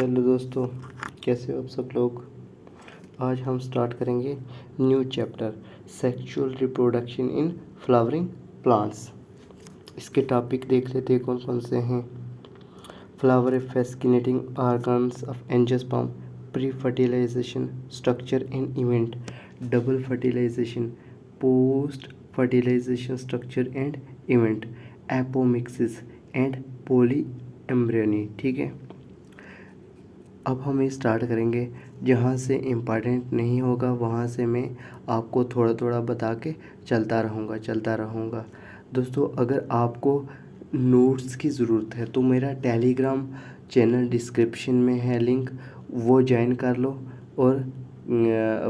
Hello दोस्तों, कैसे हो आप सब लोग। आज हम स्टार्ट करेंगे new chapter sexual reproduction in flowering plants. इसके टॉपिक देख लेते हैं कौन कौन से हैं। Flower fascinating organs of angiosperm, pre fertilisation, structure and event, double fertilization, post fertilization structure and event, apomixis and polyembryony. ठीक है, अब हम ये स्टार्ट करेंगे। जहाँ से इम्पॉर्टेंट नहीं होगा वहाँ से मैं आपको थोड़ा थोड़ा बता के चलता रहूँगा। दोस्तों, अगर आपको नोट्स की ज़रूरत है तो मेरा टेलीग्राम चैनल डिस्क्रिप्शन में है लिंक, वो ज्वाइन कर लो और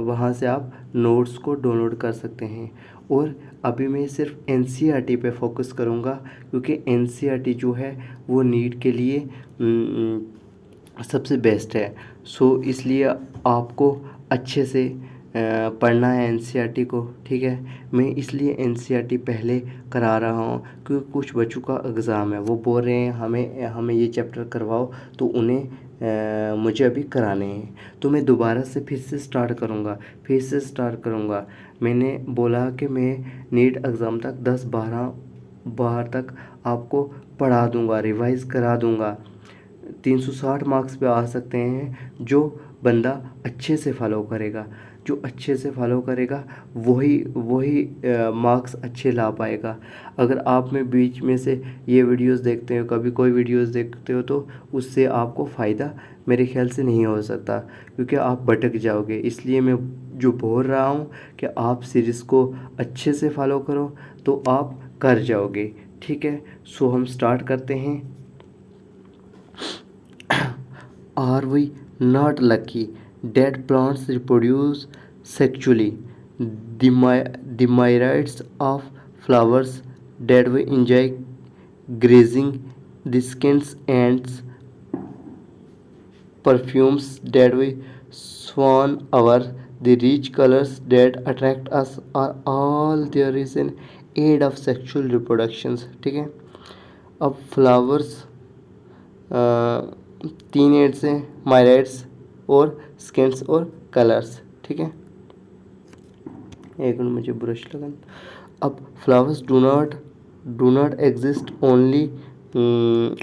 वहाँ से आप नोट्स को डाउनलोड कर सकते हैं। और अभी मैं सिर्फ एनसीईआरटी पे फोकस करूँगा, क्योंकि एनसीईआरटी जो है वो नीट के लिए सबसे बेस्ट है। इसलिए आपको अच्छे से पढ़ना है एनसीईआरटी को। ठीक है, मैं इसलिए एनसीईआरटी पहले करा रहा हूँ क्योंकि कुछ बच्चों का एग्ज़ाम है, वो बोल रहे हैं हमें हमें ये चैप्टर करवाओ, तो उन्हें मुझे अभी कराने हैं। तो मैं दोबारा से फिर से स्टार्ट करूँगा। मैंने बोला कि मैं नीट एग्ज़ाम तक 10-12 बार तक आपको पढ़ा दूँगा, रिवाइज़ करा दूँगा। 360 मार्क्स पे आ सकते हैं जो बंदा अच्छे से फॉलो करेगा। वही वही मार्क्स अच्छे ला पाएगा। अगर आप में बीच में से ये वीडियोस देखते हो, कभी कोई वीडियोस देखते हो, तो उससे आपको फ़ायदा मेरे ख्याल से नहीं हो सकता, क्योंकि आप भटक जाओगे। इसलिए मैं जो बोल रहा हूँ कि आप सीरीज़ को अच्छे से फॉलो करो तो आप कर जाओगे। ठीक है, हम स्टार्ट करते हैं। Are we not lucky that plants reproduce sexually? The myriads of flowers that we enjoy grazing, the skins and perfumes that we swan over, the rich colors that attract us are all there is an aid of sexual reproductions। ठीक है, अब flowers तीन ads हैं, माइराइड्स और skins और colours. ठीक है, एक मिनट मुझे ब्रश लगा। अब flowers do not exist only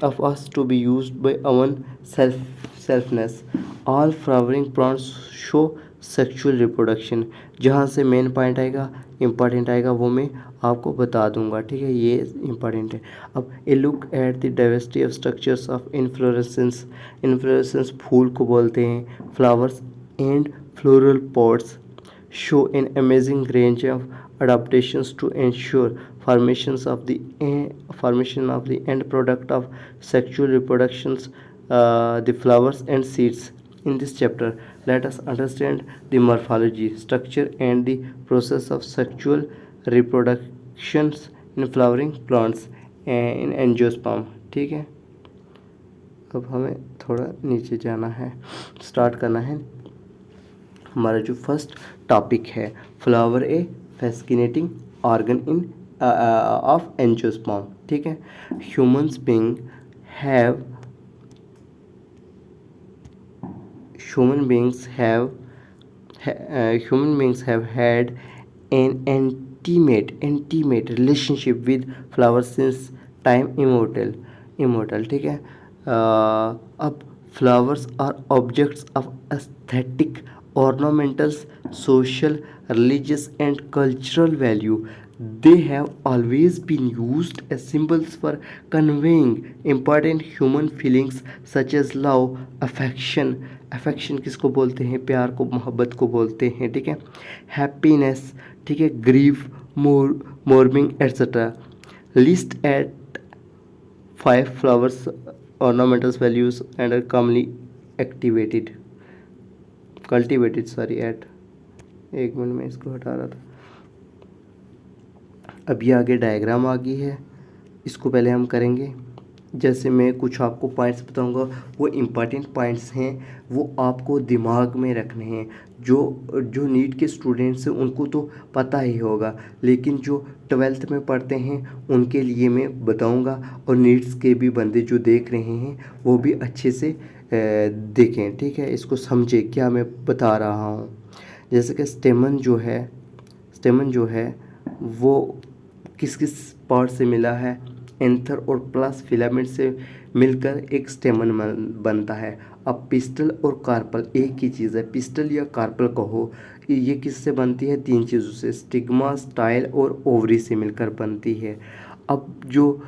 of us to be used by our selfness. All flowering plants show sexual reproduction। जहाँ से मेन पॉइंट आएगा, इम्पॉर्टेंट आएगा, वो मैं आपको बता दूंगा। ठीक है, ये इम्पॉर्टेंट है। अब a look at the diversity of structures of inflorescence फूल को बोलते हैं। Flowers and floral parts show an amazing range of adaptations to ensure formation of the end product of sexual reproductions, the flowers and seeds. In this chapter, let us understand the morphology, structure and the process of sexual reproductions in flowering plants in angiosperm। ठीक है, अब हमें थोड़ा नीचे जाना है, start करना है। हमारा जो फर्स्ट टॉपिक है, flower a fascinating organ in of angiosperm. ठीक है, humans being have human beings have had an intimate relationship with flowers since time immortal। ठीक है, अब flowers are objects of aesthetic, ornamentals, social, religious and cultural value. They have always been used as symbols for conveying important human feelings such as love, affection किसको बोलते हैं, प्यार को, मोहब्बत को बोलते हैं। ठीक है, हैप्पीनेस, ठीक है, grief, mourning etcetera. List at 5 flowers ornamentals values and are commonly cultivated at। एक मिनट में इसको हटा रहा था। अब ये आगे डायग्राम आ गई है, इसको पहले हम करेंगे। जैसे मैं कुछ आपको पॉइंट्स बताऊंगा, वो इम्पॉर्टेंट पॉइंट्स हैं, वो आपको दिमाग में रखने हैं। जो जो नीट के स्टूडेंट्स हैं उनको तो पता ही होगा, लेकिन जो 12th में पढ़ते हैं उनके लिए मैं बताऊंगा, और नीट्स के भी बंदे जो देख रहे हैं वो भी अच्छे से देखें, ठीक है, इसको समझें क्या मैं बता रहा हूँ। जैसे कि स्टेमन जो है वो किस किस पार्ट से मिला है, एंथर और प्लस फिलामेंट से मिलकर एक स्टेमन बनता है। अब पिस्टल और कार्पल एक ही चीज़ है, पिस्टल या कार्पल कहो, ये किससे बनती है, 3 चीज़ों से, स्टिग्मा, स्टाइल और ओवरी से मिलकर बनती है। अब जो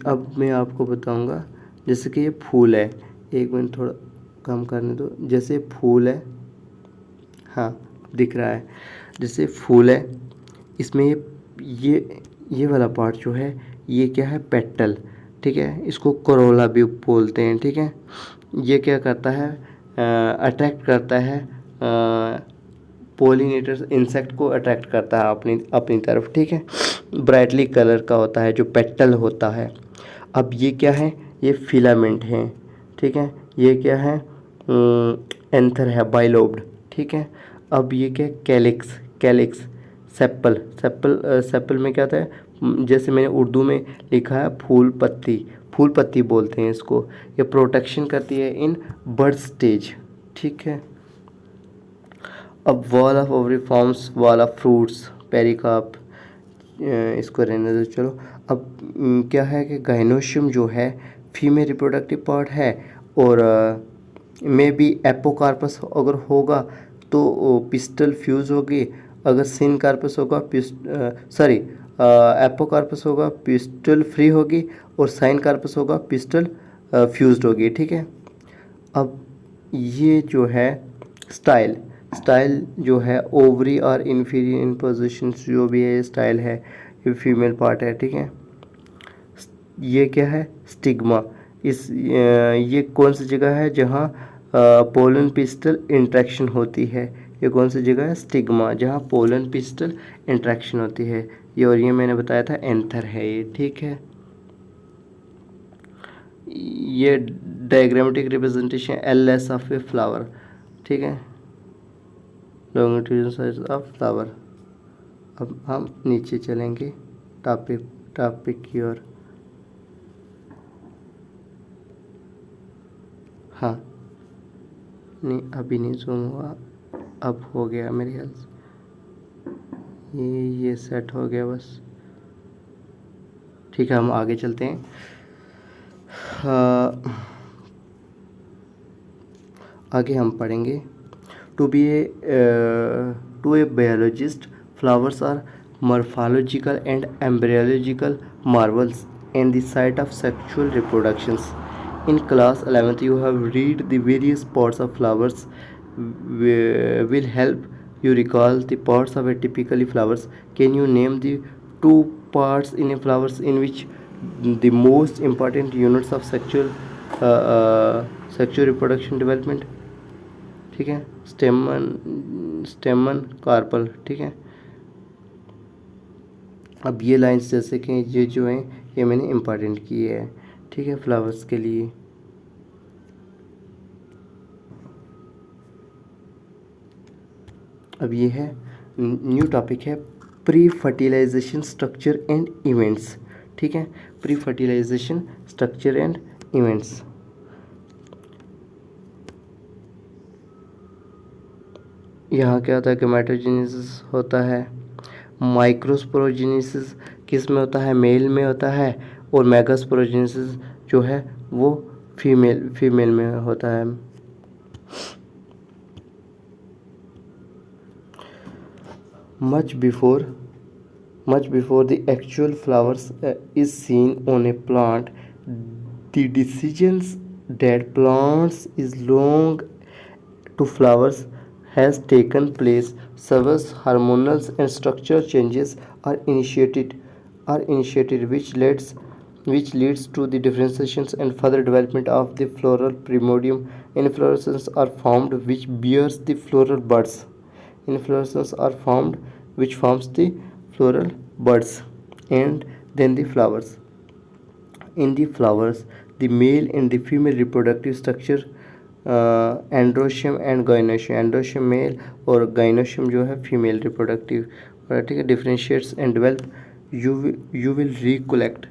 अब मैं आपको बताऊंगा, जैसे कि ये फूल है, एक मिनट थोड़ा कम करने दो, जैसे फूल है, हाँ दिख रहा है, जैसे फूल है, इसमें ये वाला पार्ट जो है ये क्या है, पेटल, ठीक है, इसको करोला भी बोलते हैं, ठीक है। ये क्या करता है, अट्रैक्ट करता है, पोलिनेटर्स, इंसेक्ट को अट्रैक्ट करता है अपनी अपनी तरफ, ठीक है। ब्राइटली कलर का होता है जो पेटल होता है। अब ये क्या है, ये फिलामेंट है, ठीक है। ये क्या है, एंथर है, बाइलोब्ड, ठीक है। अब ये क्या, कैलिक्स, सेप्पल, सेप्पल में क्या था, जैसे मैंने उर्दू में लिखा है फूल पत्ती बोलते हैं इसको। ये प्रोटेक्शन करती है इन बर्ड स्टेज, ठीक है। अब wall of ovary forms wall of fruits, pericarp, इसको रहने दो, चलो। अब क्या है कि गाइनोशियम जो है फीमेल रिप्रोडक्टिव पार्ट है, और मे बी एपोकार्पस अगर होगा तो पिस्टल फ्यूज होगी, अगर सिन कार्पस होगा सॉरी एपोकार्पस होगा पिस्टल फ्री होगी, और साइन कार्पस होगा पिस्टल फ्यूज्ड होगी, ठीक है। अब ये जो है स्टाइल जो है, ओवरी और इन्फीरियर इन पोजिशन, जो भी है स्टाइल है, ये फीमेल पार्ट है, ठीक है। ये क्या है, स्टिग्मा, ये कौन सी जगह है जहाँ पोलन पिस्टल इंट्रैक्शन होती है, ये कौन सी जगह है, स्टिग्मा, जहाँ पोलन पिस्टल इंट्रैक्शन होती है ये, और ये मैंने बताया था एंथर है ये, ठीक है। ये diagrammatic representation L of a flower, ठीक है, लॉन्गिट्यूडनल साइज ऑफ फ्लावर। अब हम नीचे चलेंगे टॉपिक की ओर। हाँ नहीं, अभी नहीं जूम हुआ, अब हो गया मेरे ख्याल से, ये सेट हो गया बस, ठीक है। हम आगे चलते हैं। आगे हम पढ़ेंगे, to a biologist flowers are morphological and embryological marvels and the site of sexual reproductions. In class 11th you have read the various parts of flowers will help you recall the parts of a typically flowers. Can you name the 2 parts in a flowers in which the most important units of sexual reproduction development, ठीक है, स्टेमन carpel, ठीक है। अब ये lines जैसे कि ये जो हैं ये मैंने इम्पॉर्टेंट की है, ठीक है, फ्लावर्स के लिए। अब ये है न्यू टॉपिक है, pre fertilisation structure and events, ठीक है, pre fertilisation structure and events. यहाँ क्या होता है, गैमेटोजेनेसिस होता है, माइक्रोस्पोरोजेनेसिस किस में होता है, मेल में होता है, और मेगास्पोरोजेनेसिस जो है वो फीमेल में होता है। much before the actual flowers is seen on a plant, the decisions that plants is long to flowers has taken place. Several hormonal and structural changes are initiated which leads to the differentiations and further development of the floral primordium. Inflorescences are formed which bears the floral buds. Inflorescences are formed which forms the floral buds. and then the flowers. In the flowers, the male and the female reproductive structure, androecium and gynoecium, androecium male और gynoecium जो है female reproductive, ठीक है, differentiates and develop. You will recollect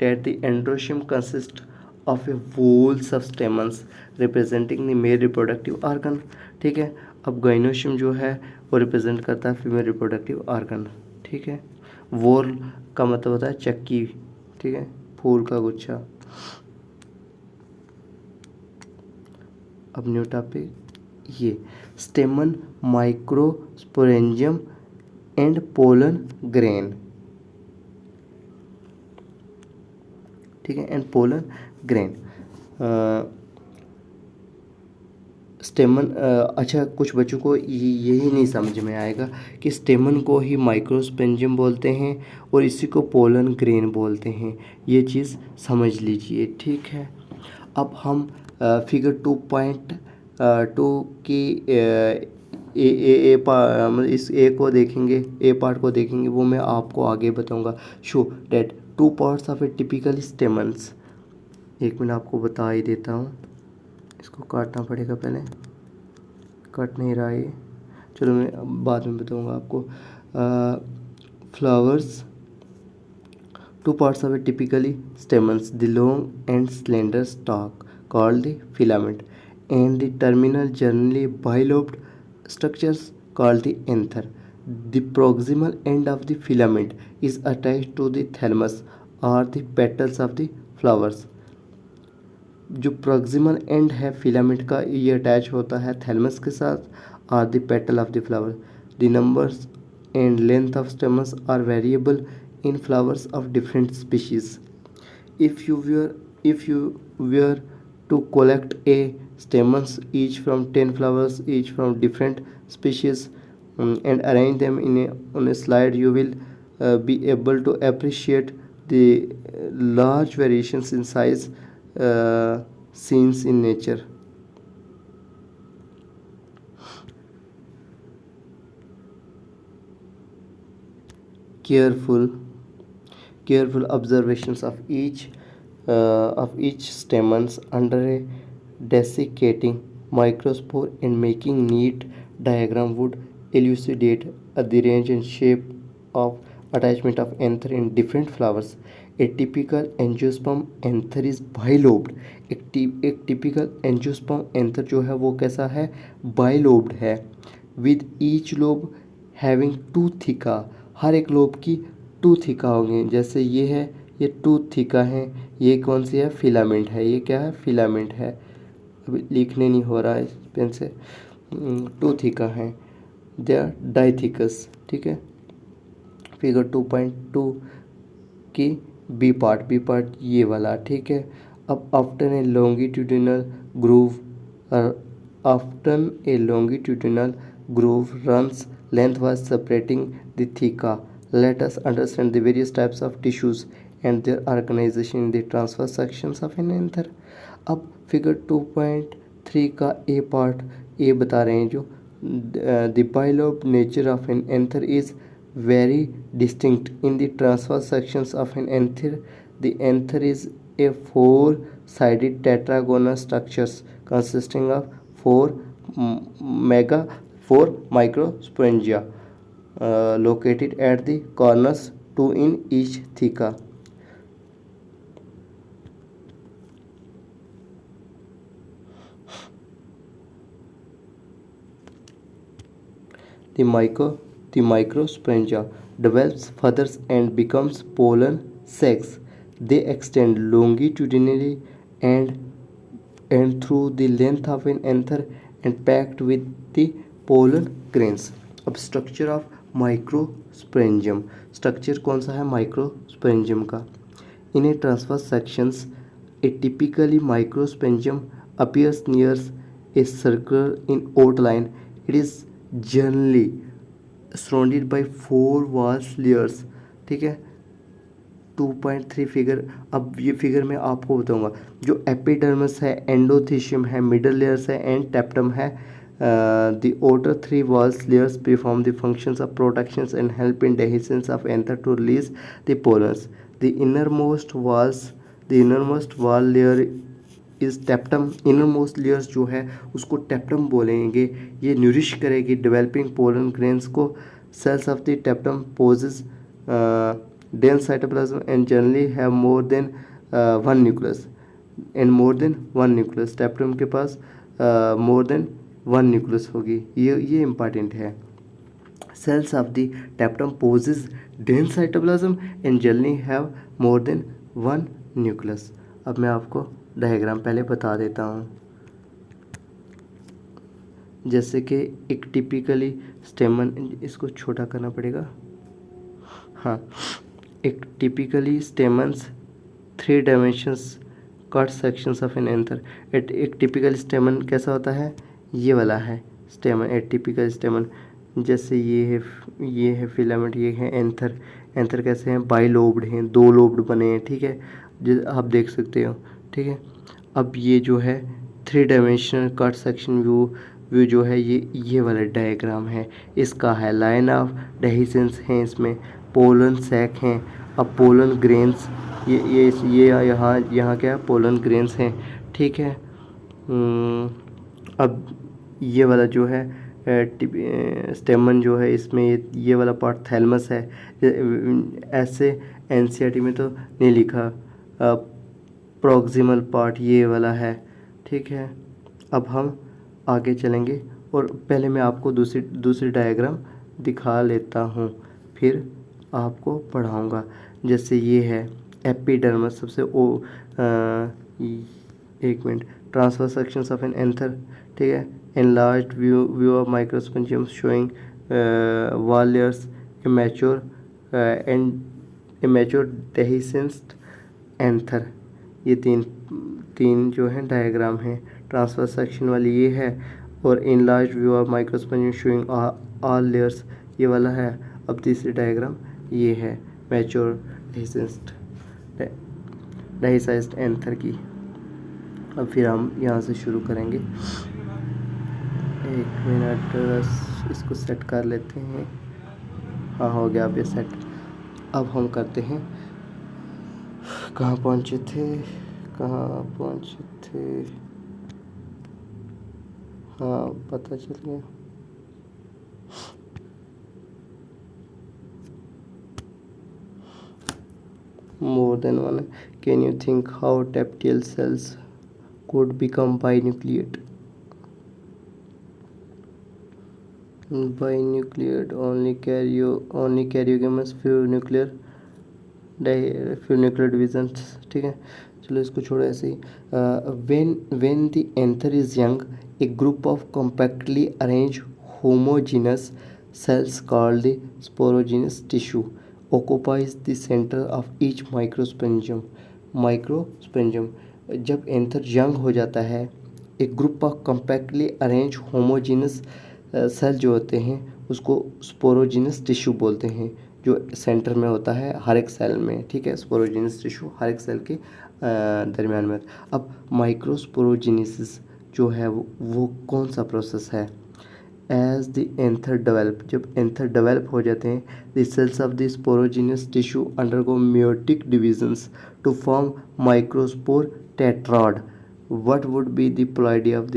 that the androecium consists of a whorls of stamens representing the male reproductive organ. ठीक है. अब gynoecium जो है वो रिप्रेजेंट करता है फीमेल रिप्रोडक्टिव ऑर्गन. ठीक है. वोल का मतलब होता है चक्की. ठीक है, फूल का गुच्छा. अब न्यू टॉपिक ये स्टेमन, माइक्रोस्पोरेंजियम एंड पोलन ग्रेन. ठीक है, एंड पोलन ग्रेन. स्टेमन, अच्छा कुछ बच्चों को यही नहीं समझ में आएगा कि स्टेमन को ही माइक्रोस्पोरेंजियम बोलते हैं और इसी को पोलन ग्रेन बोलते हैं. ये चीज़ समझ लीजिए. ठीक है. अब हम फिगर 2.2 की मतलब इस ए को देखेंगे, ए पार्ट को देखेंगे, वो मैं आपको आगे बताऊंगा. Show that 2 parts of A typical stamens. एक मिनट आपको बता ही देता हूँ. इसको काटना पड़ेगा, पहले कट नहीं रहा ये. चलो मैं बाद में बताऊंगा आपको. Flowers, 2 parts of a typically stamens, the long and slender stalk called the filament and the terminal generally bilobed structures called the anther. The proximal end of the filament is attached to the thalamus or the petals of the flowers. जो proximal end है filament का, ये attach होता है thalamus के साथ और the petal of the flower. The numbers and length of stamens are variable in flowers of different species. If you were to collect a stamens each from 10 flowers each from different species, and arrange them on a slide, you will be able to appreciate the large variations in size seen in nature. Careful observations of each stamens under a desiccating microscope and making neat diagram would elucidate the range and shape of attachment of anther in different flowers. A typical angiosperm anther is bilobed. एक typical angiosperm anther जो है वो कैसा है, bilobed है, with each lobe having 2 theca. हर एक lobe की 2 theca होंगे. जैसे ये है, ये 2 थीका है. ये कौन सी है, फिलामेंट है. ये क्या है, फिलामेंट है. अभी लिखने नहीं हो रहा है पेन से. 2 थीका है. They are dithecous. ठीक है. फिगर 2.2 की बी पार्ट ये वाला. ठीक है. अब after a longitudinal groove runs lengthwise separating the theca. Let us understand the various types of tissues and their organization in the transverse sections of an anther. अब figure 2.3 का ए part ये बता रहे हैं जो the bilobed nature of an anther is very distinct in the transverse sections of an anther. The anther is a 4-sided tetragonal structures consisting of 4 microsporangia located at the corners, 2 in each theca. The microsporangia develops further and becomes pollen sacs. They extend longitudinally and through the length of an anther and packed with the pollen grains. अब structure of microsporangium. Structure कौन सा है, microsporangium का. In a transverse sections a typically microsporangium appears near a circle in outline. It is generally surrounded by 4 wall layers. ठीक है. 2.3 figure. अब ये figure मैं आपको बताऊंगा. जो एपिडर्मिस है, एंडोथीशियम है, मिडल लेयर्स है एंड टेप्टम है. The outer three wall layers perform the functions of protections and help in dehiscence of anther to release the pollens. The innermost wall layer इस टेप्टम इनरमोस्ट लेयर्स जो है उसको टेप्टम बोलेंगे. ये न्यूरिश करेगी डेवलपिंग पोलन ग्रेन्स को. Cells of the tapetum possess dense cytoplasm and generally have more than one nucleus. Tapetum के पास more than one nucleus होगी. ये इम्पॉर्टेंट है. cells of the tapetum possess dense cytoplasm and generally have more than one nucleus. अब मैं आपको diagram पहले बता देता हूँ. जैसे कि एक टिपिकली स्टेमन, इसको छोटा करना पड़ेगा. हाँ, एक typically stamens 3 dimensions cut sections of an anther. एक टिपिकल स्टेमन कैसा होता है? ये वाला है स्टेमन. एक टिपिकल स्टेमन जैसे ये है फिलामेंट, ये है एंथर. एंथर कैसे हैं? बाई लोब्ड हैं, 2 लोब्ड बने हैं. ठीक है, आप देख सकते हो. ठीक है, अब ये जो है 3 डायमेंशनल कट सेक्शन व्यू जो है ये वाला डायग्राम है. इसका है लाइन ऑफ डेहिसेंस हैं, इसमें पोलन सैक हैं. अब पोलन ग्रेन्स ये यहाँ क्या है? पोलन ग्रेन्स हैं. ठीक है, अब ये वाला जो है स्टेमन जो है, इसमें ये वाला पार्ट थैलमस है. ऐसे एनसीईआरटी में तो नहीं लिखा. प्रॉक्सिमल पार्ट ये वाला है. ठीक है, अब हम आगे चलेंगे और पहले मैं आपको दूसरी डायग्राम दिखा लेता हूँ, फिर आपको पढ़ाऊँगा. जैसे ये है एपिडर्मस. सबसे एक minute. Transfer sections of an anther. ठीक है, enlarged view of microspongum showing wall layers, immature dehiscent anther. ये तीन जो है डायग्राम है. ट्रांसफर सेक्शन वाली ये है और enlarged view of microspongum showing all layers ये वाला है. अब तीसरी डायग्राम ये है मैच्योर डेहिसाइज्ड एंथर की. अब फिर हम यहाँ से शुरू करेंगे. एक मिनट, इसको सेट कर लेते हैं. हाँ, हो गया अब ये सेट. अब हम करते हैं. कहाँ पहुँचे थे? हाँ, पता चल गया. More than one. Can you think how tactile cells could become binucleate? Binucleate only karyogamous few nuclear divisions. ठीक है, चलो इसको छोड़ो ऐसे ही. When the anther is young, a group of compactly arranged homogeneous cells called the sporogenous tissue occupies the center of each microspongum. जब anther young हो जाता है, एक group of compactly arrange homogenous cell जो होते हैं उसको स्पोरोजीनस टिश्यू बोलते हैं, जो सेंटर में होता है हर एक सेल में. ठीक है, स्पोरोजीनस टिश्यू हर एक सेल के दरमियान में. अब माइक्रोस्पोरोजीनेसिस जो है वो कौन सा प्रोसेस है? एज द एंथर डेवलप, जब एंथर डेवलप हो जाते हैं, the cells of the sporogenous tissue undergo meiotic divisions to form microspore tetrad. What would be the ploidy of the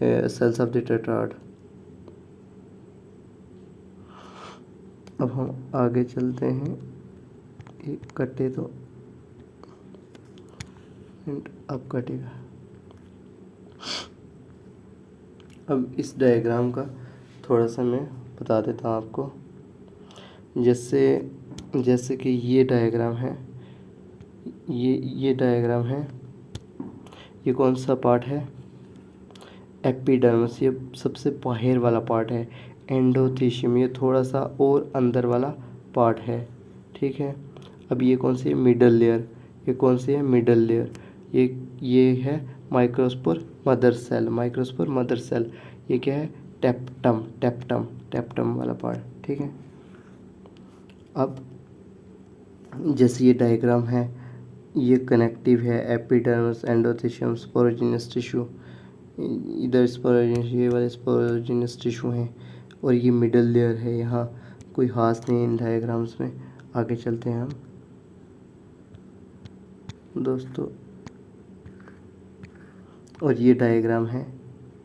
cells of the tetrad? अब हम आगे चलते हैं. एक कटे तो अब कटेगा. अब इस डायग्राम का थोड़ा सा मैं बता देता हूँ आपको. जैसे कि ये डायग्राम है, ये डायग्राम है. ये कौन सा पार्ट है? एपिडर्मिस. ये सबसे बाहर वाला पार्ट है. एंडोथीशियम ये थोड़ा सा और अंदर वाला पार्ट है. ठीक है, अब ये कौन सी है? Middle layer. ये कौन सी है? Middle layer. ये है माइक्रोस्पोर मदर सेल. ये क्या है? टेप्टम वाला पार्ट. ठीक है, अब जैसे ये डायग्राम है, ये कनेक्टिव है. Epidermis, endothecium, sporogenous tissue. इधर स्पोरोजिनस, ये वाले स्पोरोजिनस टिश्यू हैं और ये मिडल लेयर है। यहाँ कोई खास नहीं इन डायग्राम्स में। आगे चलते हैं हम दोस्तों, और ये डायग्राम है,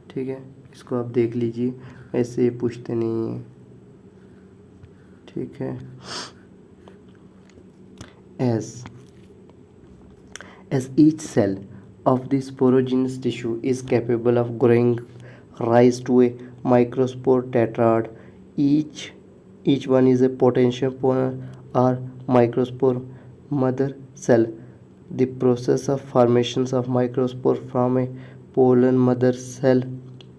ठीक है, इसको आप देख लीजिए, ऐसे पूछते नहीं हैं, ठीक है। As each cell of the sporogenous tissue is capable of growing rise to a microspore tetrad, each one is a potential or microspore mother cell. The process of formations of microspore from a pollen mother cell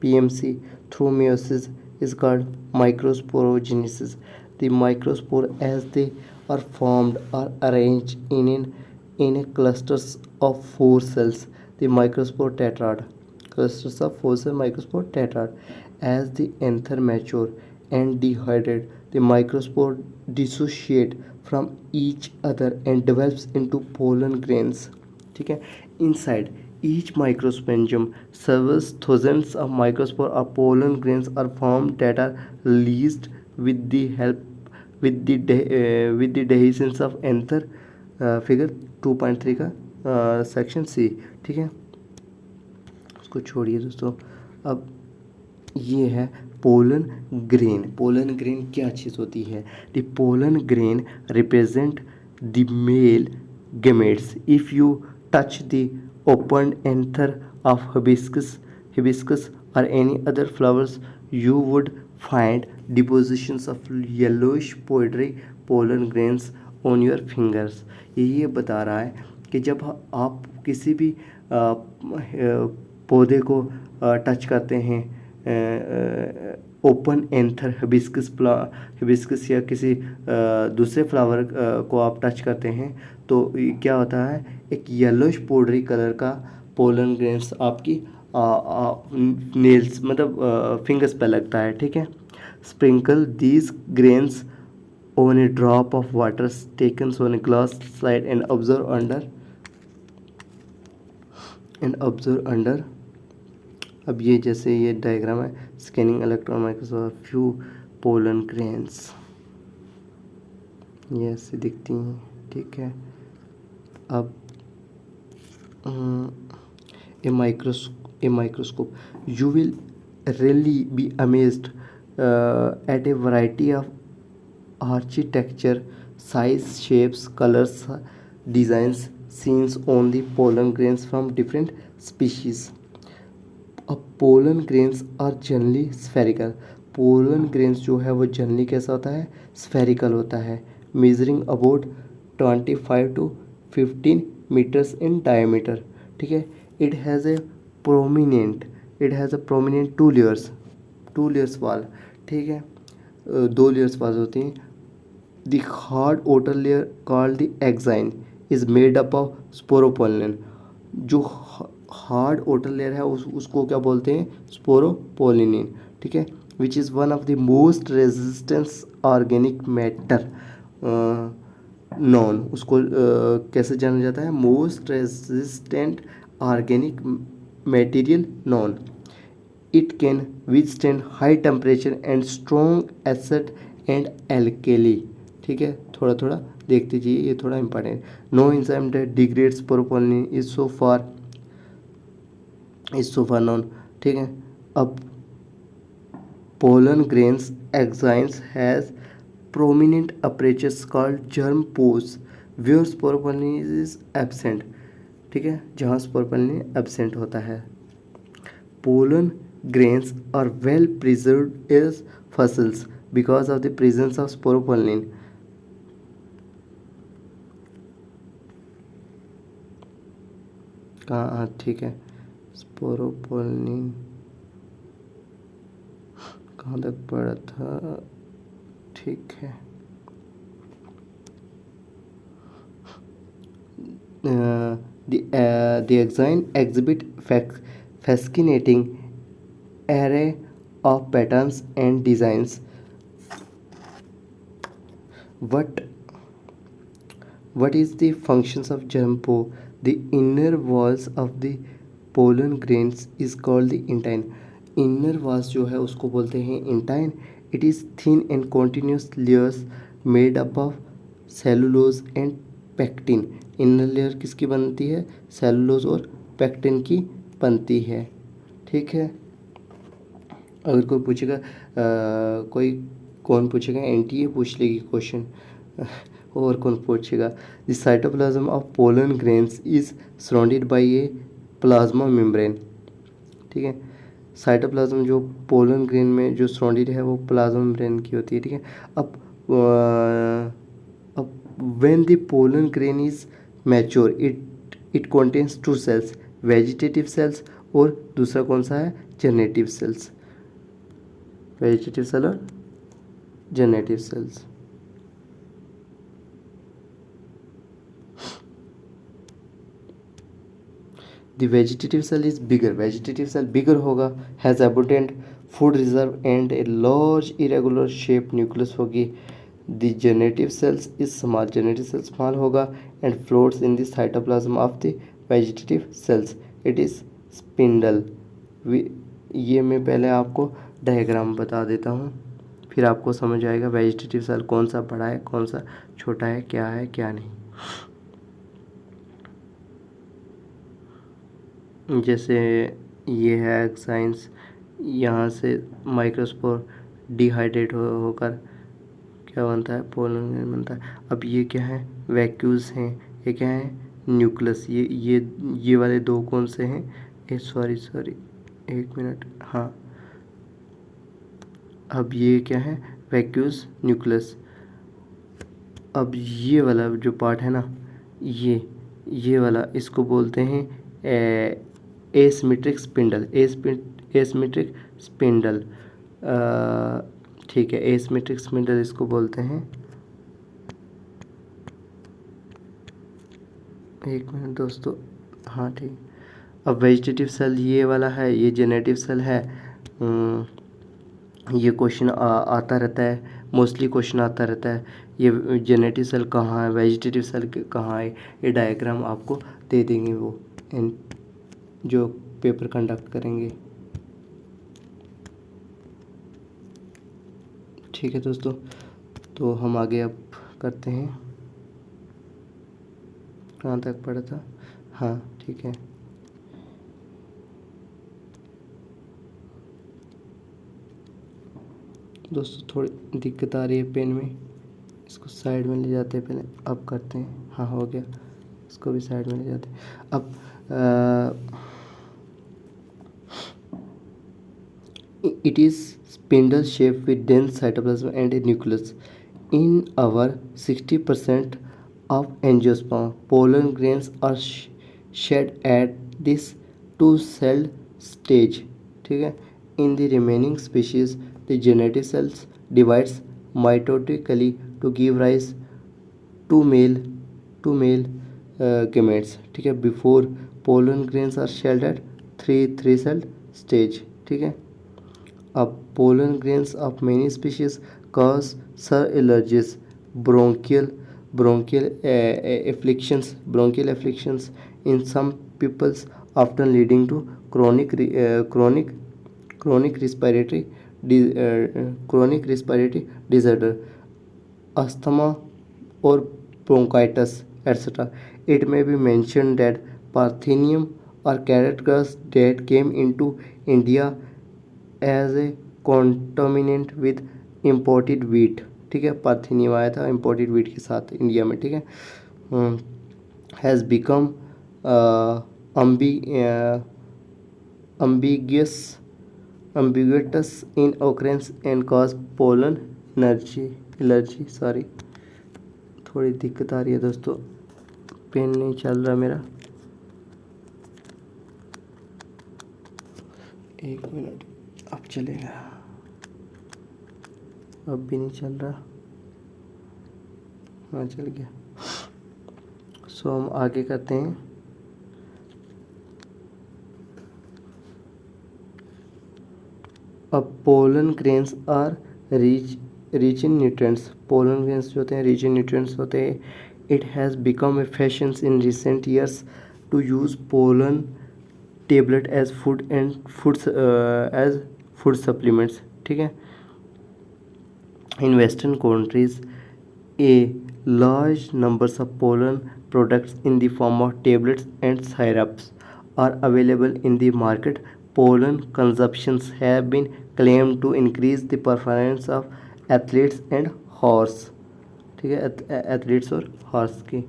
PMC through meiosis is called microsporogenesis. The microspore, as they are formed, are arranged in a clusters of four cells, the microspore tetrad. Clusters of four cell microspore tetrad. As the anther mature and dehydrate, the microspore dissociate from each other and develops into pollen grains. ठीक है, inside each microsporium several thousands of microspore or pollen grains are formed that are released with the help with the dehiscence of anther, figure 2.3 का section C. ठीक है, उसको छोड़िए दोस्तों। अब ये है पोलन ग्रेन। पोलन ग्रेन क्या चीज़ होती है? The pollen grain represent the male gametes. If you touch the opened anther of hibiscus or any other flowers, you would find depositions of yellowish powdery pollen grains on your fingers. ये बता रहा है कि जब आप किसी भी पौधे को टच करते हैं, ओपन एंथर हिबिस्कस या किसी दूसरे फ्लावर को आप टच करते हैं तो क्या होता है, एक येलोइश पाउडरी कलर का पोलन ग्रेन्स आपकी नेल्स मतलब फिंगर्स पे लगता है। ठीक है, sprinkle these grains on a drop of water taken on a glass slide and observe under अब ये जैसे ये डायग्राम है, scanning electron microscope few pollen grains, ये ऐसे दिखती हैं। ठीक है, अब a microscope you will really be amazed at a variety of architecture, size, shapes, colors, designs seen on the pollen grains from different species. अब pollen grains are generally spherical. Pollen grains जो है वो generally कैसा होता है, spherical होता है, measuring about 25 to 15 metres in diameter. ठीक है, it has a prominent two layers wall. ठीक है, दो लेयर्स वाल होती हैं। The hard outer layer called the axine is made up of sporopollen. जो हार्ड outer layer है उसको क्या बोलते हैं, स्पोरोपोलिनिन। ठीक है, which is one of the most resistance organic matter known. उसको कैसे जाना जाता है, most resistant organic material known. It can withstand high temperature and strong acid and alkali. ठीक है, थोड़ा थोड़ा देखते जाइए, ये थोड़ा important. No enzyme that degrades sporopollenin is so far known. ठीक है, अब pollen grains exines has prominent apertures called germ pores where sporopollen is absent। ठीक है, जहाँ स्पोरोपोलिन एब्सेंट होता है। Pollen grains are well preserved as fossils because of the presence of sporopollen। कहाँ, ठीक है, स्पोरोपोलिन कहाँ तक पड़ा था, ठीक है। The axine exhibit fascinating array of patterns and designs. What is the functions of germ pore? The inner walls of the pollen grains is called the intine. Inner वास जो है उसको बोलते हैं intine. It is thin and continuous layers made up of cellulose and pectin. Inner layer किसकी बनती है? Cellulose और पेक्टिन की बनती है। ठीक है। अगर कोई पूछेगा कोई कौन पूछेगा, एनटीए पूछ लेगी क्वेश्चन और कौन पूछेगा। The cytoplasm of pollen grains is surrounded by A plasma membrane. ठीक है। साइटोप्लाज्म जो पोलन ग्रेन में जो सराउंडेड है वो प्लाज्मा मेम्ब्रेन की होती है। ठीक है। अब when the pollen grain is mature it contains two cells, vegetative cells और दूसरा कौन सा है? Generative cells. वेजिटेटिव सेल और generative cells. The vegetative cell is bigger. Vegetative cell bigger होगा, has abundant food reserve and a large irregular shaped nucleus होगी. The generative cells is small. Generative cell small होगा and floats in the cytoplasm of the vegetative cells. It is spindle. ये मैं पहले आपको diagram बता देता हूँ, फिर आपको समझ आएगा वेजिटेटिव सेल कौन सा बड़ा है कौन सा छोटा है क्या नहीं। जैसे ये है एक्साइंस, यहाँ से माइक्रोस्पोर डिहाइड्रेट होकर क्या बनता है? पोलन बनता है। अब ये क्या है? वैक्यूल्स हैं। ये क्या है? न्यूक्लियस। ये वाले दो कौन से हैं? सॉरी एक मिनट। हाँ, अब ये क्या है? Vacuoles, nucleus. अब ये वाला जो पार्ट है ना, ये वाला इसको बोलते हैं एसिमेट्रिक स्पिंडल। Asymmetric spindle. ठीक है, एसिमेट्रिक स्पिंडल इसको बोलते हैं। एक मिनट दोस्तों। हाँ ठीक। अब वेजिटेटिव सेल ये वाला है, ये जेनेटिव सेल है। ये क्वेश्चन आता रहता है, मोस्टली क्वेश्चन आता रहता है। ये जेनेटिव सेल कहाँ है, वेजिटेटिव सेल कहाँ है, ये डायग्राम आपको दे देंगे वो जो पेपर कंडक्ट करेंगे। ठीक है दोस्तों, तो हम आगे अब करते हैं। कहाँ तक पढ़ा था? हाँ ठीक है। दोस्तों थोड़ी दिक्कत आ रही है पेन में, इसको साइड में ले जाते हैं पहले। अब करते हैं। हाँ हो गया, इसको भी साइड में ले जाते हैं। अब it is spindle shaped with dense cytoplasm and a nucleus. In our 60% of angiosperm, pollen grains are shed at this two-celled stage. ठीक है। In the remaining species, the genetic cells divides mitotically to give rise to male gametes. ठीक है। Before pollen grains are shed at three-celled stage. ठीक है। अब pollen grains of many species cause allergies, bronchial afflictions in some peoples, often leading to chronic respiratory disorder, asthma or bronchitis, etc. It may be mentioned that Parthenium or carrot grass that came into India as a contaminant with imported wheat. ठीक है, parthenium आया था imported wheat के साथ India में। ठीक है। Has become ambiguous in occurrence and cause pollen allergy. Sorry, थोड़ी दिक्कत आ रही है दोस्तों, पेन नहीं चल रहा मेरा। एक मिनट, अब चलेगा। अब भी नहीं चल रहा। हाँ चल गया। सो हम आगे करते हैं। अब pollen grains are rich in nutrients. Pollen grains जो होते हैं रिच इन न्यूट्रिएंट्स होते हैं। It has become a fashion in recent years to use pollen tablet as food and foods as food supplements, ठीक है। In Western countries, a large numbers of pollen products in the form of tablets and syrups are available in the market. Pollen consumptions have been claimed to increase the performance of athletes and horse, ठीक है, athletes और horse की।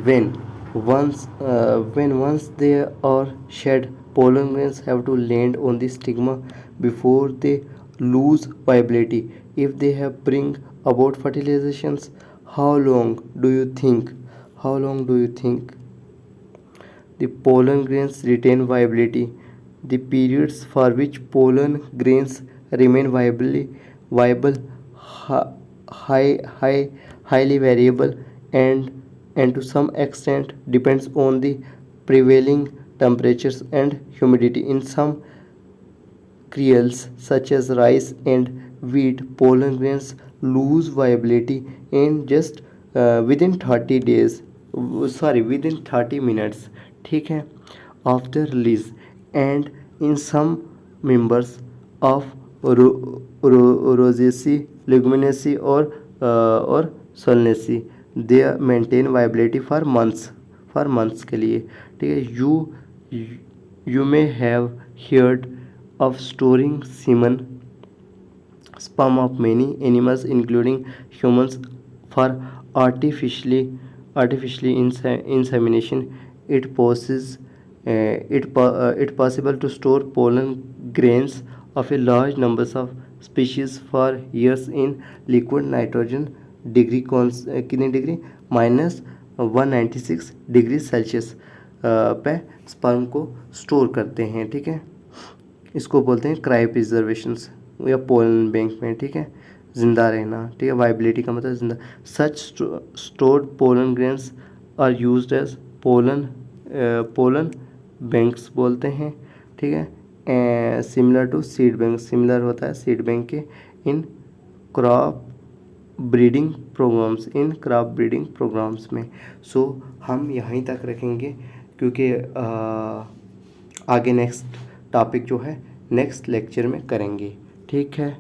When once they are shed, pollen grains have to land on the stigma before they lose viability. If they have bring about fertilizations, how long do you think? How long do you think the pollen grains retain viability? The periods for which pollen grains remain viable, high, highly variable, and to some extent depends on the prevailing temperatures and humidity. In some cereals such as rice and wheat, pollen grains lose viability in just within 30 days, within 30 minutes, ठीक है, after release. And in some members of Rosaceae, Leguminosae or Solanaceae, they maintain viability for months के लिए, ठीक है। You may have heard of storing semen, sperm of many animals including humans for artificially insemination. It possible to store pollen grains of a large numbers of species for years in liquid nitrogen degree कितनी degree -196 degree Celsius पे sperm को store करते हैं, ठीक है। इसको बोलते हैं क्रायो प्रिजर्वेशंस या पोलन बैंक में, ठीक है, जिंदा रहना, ठीक है। वाइबिलिटी का मतलब जिंदा। Such stored pollen grains are used as pollen banks बोलते हैं, ठीक है। Similar to seed bank, similar होता है सीड बैंक के इन क्रॉप ब्रीडिंग प्रोग्राम्स में। सो हम यहीं तक रखेंगे क्योंकि आगे नेक्स्ट टॉपिक जो है नेक्स्ट लेक्चर में करेंगे, ठीक है।